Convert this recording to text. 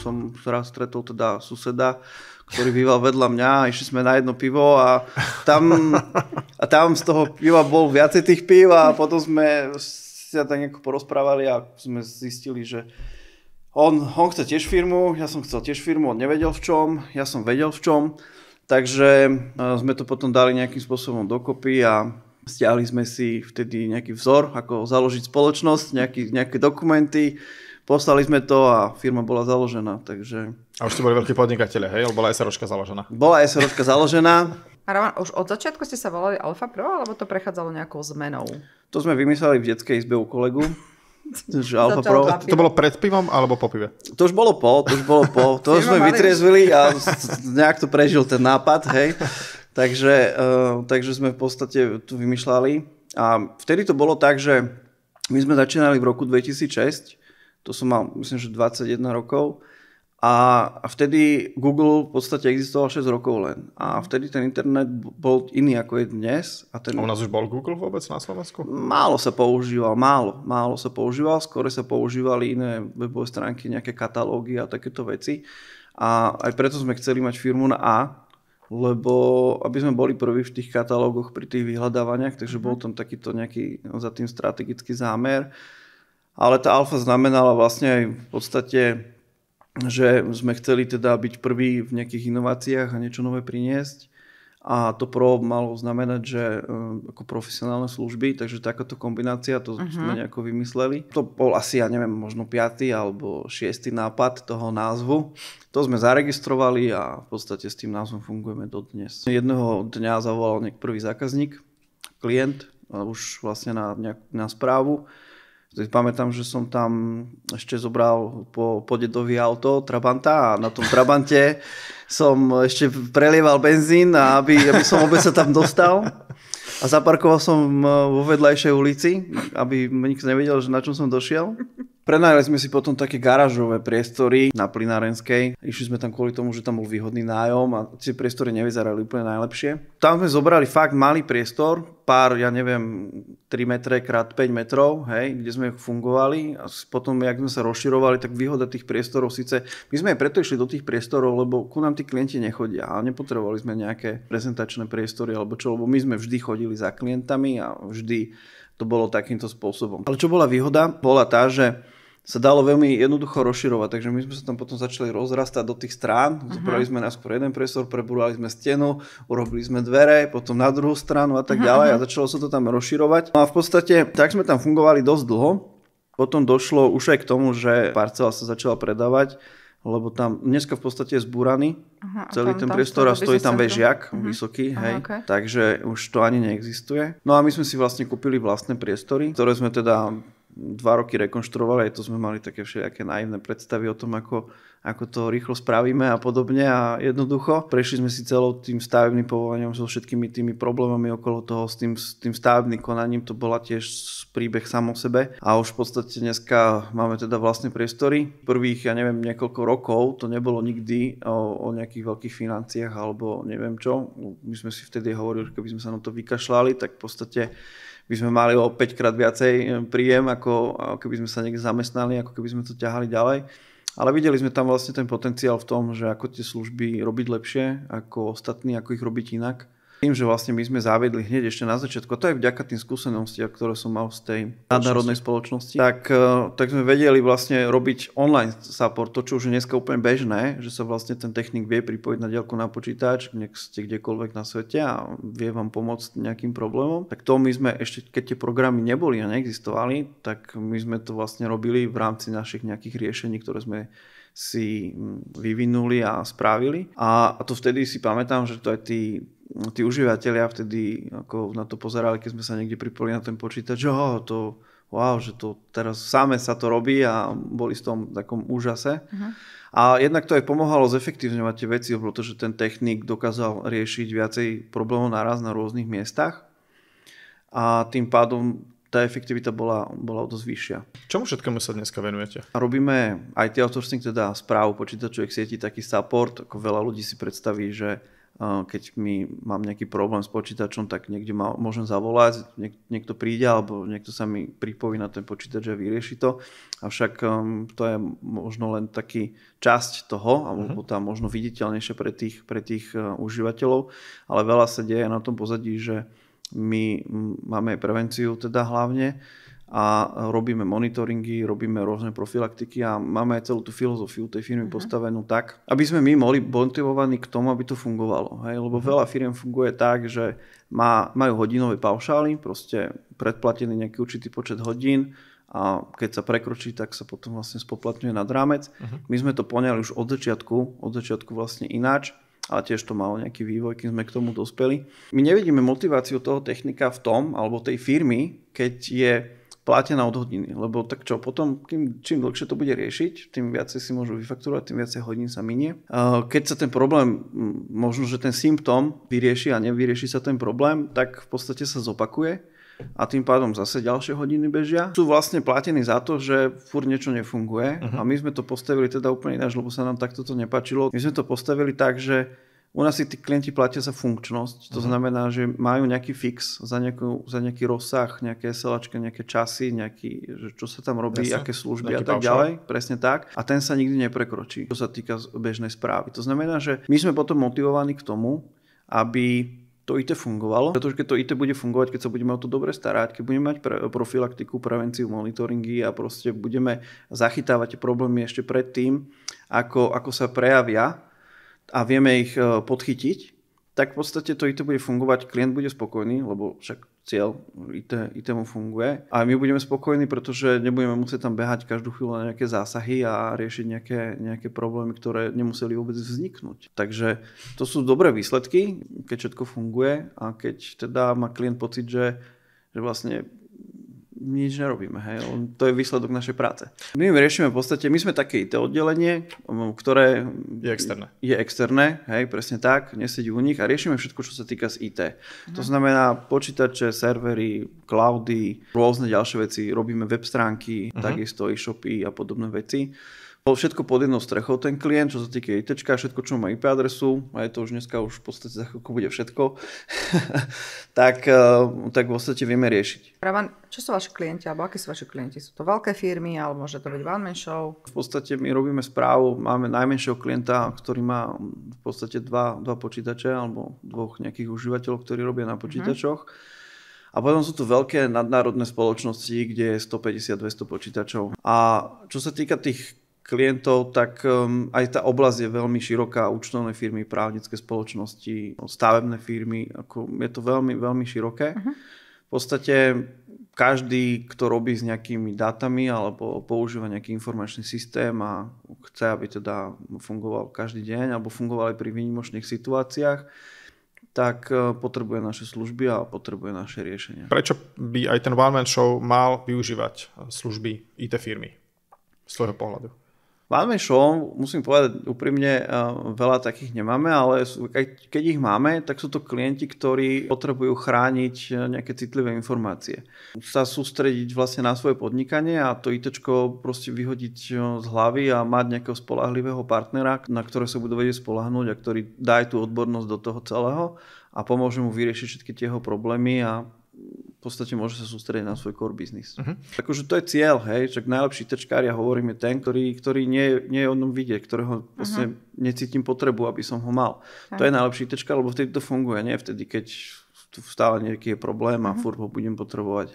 som raz stretol teda suseda, ktorý býval vedľa mňa, išli sme na jedno pivo a tam z toho piva bol viacej tých pív a potom sme sa tak nejako porozprávali a sme zistili, že on chce tiež firmu, ja som chcel tiež firmu, on nevedel v čom, ja som vedel v čom, takže sme to potom dali nejakým spôsobom dokopy a stiahli sme si vtedy nejaký vzor, ako založiť spoločnosť, nejaké dokumenty, poslali sme to a firma bola založená, takže... A už ste boli veľkí podnikatelia, hej? Alebo bola SROčka založená? Bola SROčka založená. A Roman, už od začiatku ste sa volali Alfa Pro, alebo to prechádzalo nejakou zmenou? To sme vymysleli v detskej izbe u kolegu. Alfa Pro. To bolo pred pivom alebo po pive? To už bolo po. To sme vytriezvili a nejak to prežil ten nápad, hej. Takže sme v podstate tu vymýšľali. A vtedy to bolo tak, že my sme začínali v roku 2006. To som mal, myslím, že 21 rokov. A vtedy Google v podstate existoval 6 rokov len. A vtedy ten internet bol iný ako je dnes. A u nás už bol Google vôbec na Slovensku? Málo sa používal. Skôr sa používali iné webové stránky, nejaké katalógy a takéto veci. A aj preto sme chceli mať firmu na A, lebo aby sme boli prví v tých katalógoch pri tých vyhľadávaniach, takže bol tam takýto nejaký za tým strategický zámer. Ale tá alfa znamenala vlastne aj v podstate, že sme chceli teda byť prví v nejakých inováciách a niečo nové priniesť. A to pro malo znamenať, že ako profesionálne služby, takže takáto kombinácia, to sme nejako vymysleli. To bol asi, ja neviem, možno 5. alebo 6. nápad toho názvu. To sme zaregistrovali a v podstate s tým názvom fungujeme dodnes. Jedného dňa zavolal prvý zákazník, klient, už vlastne na správu. Pamätám, že som tam ešte zobral po dedovi auto, Trabanta, a na tom Trabante som ešte prelieval benzín, aby som vôbec sa tam dostal. A zaparkoval som vo vedľajšej ulici, aby nikto nevedel, že na čom som došiel. Prenajali sme si potom také garážové priestory na Plynárenskej. Išli sme tam kvôli tomu, že tam bol výhodný nájom a tie priestory nevyzerali úplne najlepšie. Tam sme zobrali fakt malý priestor, pár, ja neviem, 3 metre krát 5 metrov, hej, kde sme fungovali. A potom, jak sme sa rozširovali, tak výhoda tých priestorov síce... My sme aj preto išli do tých priestorov, lebo ku nám tí klienti nechodia a nepotrebovali sme nejaké prezentačné priestory alebo čo, lebo my sme vždy chodili za klientami a vždy to bolo takýmto spôsobom. Ale čo bola výhoda? Bola tá, že sa dalo veľmi jednoducho rozširovať, takže my sme sa tam potom začali rozrastať do tých strán. Zobrali sme najskôr jeden priestor, prebúrali sme stenu, urobili sme dvere, potom na druhú stranu a tak ďalej a začalo sa to tam rozširovať. No a v podstate tak sme tam fungovali dosť dlho. Potom došlo už aj k tomu, že parcela sa začala predávať, lebo tam dneska v podstate je zbúraný celý ten priestor a stojí tam vežiak vysoký, hej. Okay. Takže už to ani neexistuje. No a my sme si vlastne kúpili vlastné priestory, ktoré sme teda 2 roky rekonštruovali, aj to sme mali také všelijaké naivné predstavy o tom, ako to rýchlo spravíme a podobne a jednoducho. Prešli sme si celou tým stavebným povoleniam so všetkými tými problémami okolo toho, s tým stavebným konaním, to bola tiež príbeh sám o sebe a už v podstate dneska máme teda vlastné priestory. Prvých, ja neviem, niekoľko rokov to nebolo nikdy o nejakých veľkých financiách alebo neviem čo. My sme si vtedy hovorili, že keby sme sa na to vykašľali, tak v podstate by sme mali o 5 krát viacej príjem, ako keby sme sa niekde zamestnali, ako keby sme to ťahali ďalej. Ale videli sme tam vlastne ten potenciál v tom, že ako tie služby robiť lepšie ako ostatní, ako ich robiť inak. Tým, že vlastne my sme zaviedli hneď ešte na začiatku, a to je vďaka tým skúsenostiam, ktoré som mal z tej nadnárodnej spoločnosti, tak sme vedeli vlastne robiť online support, to čo už je dneska úplne bežné, že sa vlastne ten technik vie pripojiť na diaľku na počítač, nech ste kdekoľvek na svete a vie vám pomôcť nejakým problémom. Tak to my sme ešte, keď tie programy neboli a neexistovali, tak my sme to vlastne robili v rámci našich nejakých riešení, ktoré sme si vyvinuli a spravili. A to vtedy si pamätám, že to aj tí užívateľia vtedy ako na to pozerali, keď sme sa niekde pripojili na ten počítač, že že to teraz same sa to robí a boli v tom takom úžase. A jednak to aj pomohlo zefektívňovať tie veci, pretože ten technik dokázal riešiť viacej problémov naraz na rôznych miestach a tým pádom tá efektivita bola dosť vyššia. Čomu všetkému sa dneska venujete? Robíme IT outsourcing, teda správu počítačových sietí, taký support, ako veľa ľudí si predstaví, že keď mám nejaký problém s počítačom, tak niekde môžem zavolať, niekto príde alebo niekto sa mi pripojí na ten počítač a vyrieši to. Avšak to je možno len taký časť toho, alebo tá možno viditeľnejšie pre tých užívateľov, ale veľa sa deje na tom pozadí, že my máme prevenciu teda hlavne a robíme monitoringy, robíme rôzne profilaktiky a máme aj celú tú filozofiu tej firmy postavenú tak, aby sme my boli motivovaní k tomu, aby to fungovalo. Hej? Lebo veľa firiem funguje tak, že majú hodinové paušály, proste predplatený nejaký určitý počet hodín a keď sa prekročí, tak sa potom vlastne spoplatňuje nad rámec. My sme to poňali už od začiatku vlastne ináč, ale tiež to malo nejaký vývoj, kým sme k tomu dospeli. My nevidíme motiváciu toho technika v tom, alebo tej firmy, keď je platená od hodiny, lebo tak čo, potom čím dlhšie to bude riešiť, tým viacej si môžu vyfakturovať, tým viacej hodín sa minie. Keď sa ten problém, možno, že ten symptóm vyrieši a nevyrieši sa ten problém, tak v podstate sa zopakuje a tým pádom zase ďalšie hodiny bežia. Sú vlastne platení za to, že furt niečo nefunguje a my sme to postavili teda úplne ináč, lebo sa nám takto to nepáčilo. My sme to postavili tak, že u nás si tí klienti platia za funkčnosť, to znamená, že majú nejaký fix za nejaký rozsah, nejaké SLAčky, nejaké časy, že čo sa tam robí, presne, aké služby a tak ďalej, presne tak. A ten sa nikdy neprekročí, čo sa týka bežnej správy. To znamená, že my sme potom motivovaní k tomu, aby to IT fungovalo, pretože keď to IT bude fungovať, keď sa budeme o to dobre starať, keď budeme mať profilaktiku, prevenciu, monitoringy a proste budeme zachytávať problémy ešte predtým, ako sa prejavia, a vieme ich podchytiť, tak v podstate to IT bude fungovať, klient bude spokojný, lebo však cieľ IT mu funguje. A my budeme spokojní, pretože nebudeme musieť tam behať každú chvíľu na nejaké zásahy a riešiť nejaké problémy, ktoré nemuseli vôbec vzniknúť. Takže to sú dobré výsledky, keď všetko funguje a keď teda má klient pocit, že vlastne nič nerobíme. Hej. To je výsledok našej práce. My riešime v podstate, my sme také IT oddelenie, ktoré je externé, hej, presne tak, nesedí u nich a riešime všetko, čo sa týka z IT. To znamená počítače, servery, cloudy, rôzne ďalšie veci, robíme web stránky, takisto e-shopy a podobné veci. Všetko pod jednou strechou ten klient, čo sa týka ITčka, všetko, čo má IP adresu, a je to už dneska už v podstate za chvíľku bude všetko, tak v podstate vieme riešiť. Ravan, čo sú vaši klienti, alebo akí sú vaši klienti? Sú to veľké firmy, alebo môže to byť one-man show? V podstate my robíme správu, máme najmenšieho klienta, ktorý má v podstate dva počítače, alebo dvoch nejakých užívateľov, ktorí robia na počítačoch. A potom sú tu veľké nadnárodné spoločnosti, kde je 150-200 počítačov. A čo sa týka tých klientov, tak aj tá oblasť je veľmi široká. Účtovné firmy, právnické spoločnosti, stavebné firmy, je to veľmi, veľmi široké. V podstate každý, kto robí s nejakými dátami alebo používa nejaký informačný systém a chce, aby teda fungoval každý deň alebo fungoval aj pri výnimočných situáciách, tak potrebuje naše služby a potrebuje naše riešenia. Prečo by aj ten one-man show mal využívať služby IT firmy z tvojho pohľadu? One-man show, musím povedať úprimne, veľa takých nemáme, ale keď ich máme, tak sú to klienti, ktorí potrebujú chrániť nejaké citlivé informácie. Sa sústrediť vlastne na svoje podnikanie a to ITčko proste vyhodiť z hlavy a mať nejakého spoľahlivého partnera, na ktoré sa budú vedieť spoľahnúť a ktorý dá tú odbornosť do toho celého a pomôže mu vyriešiť všetky tie jeho problémy a v podstate môže sa sústrediť na svoj core business. Takže to je cieľ, hej, však najlepší tečkár, ja hovorím, je ten, ktorý nie je o tom vidieť, ktorého vlastne necítim potrebu, aby som ho mal. To je najlepší tečkár, lebo vtedy to funguje, nie vtedy, keď tu stále nejaký je problém a furt ho budem potrebovať.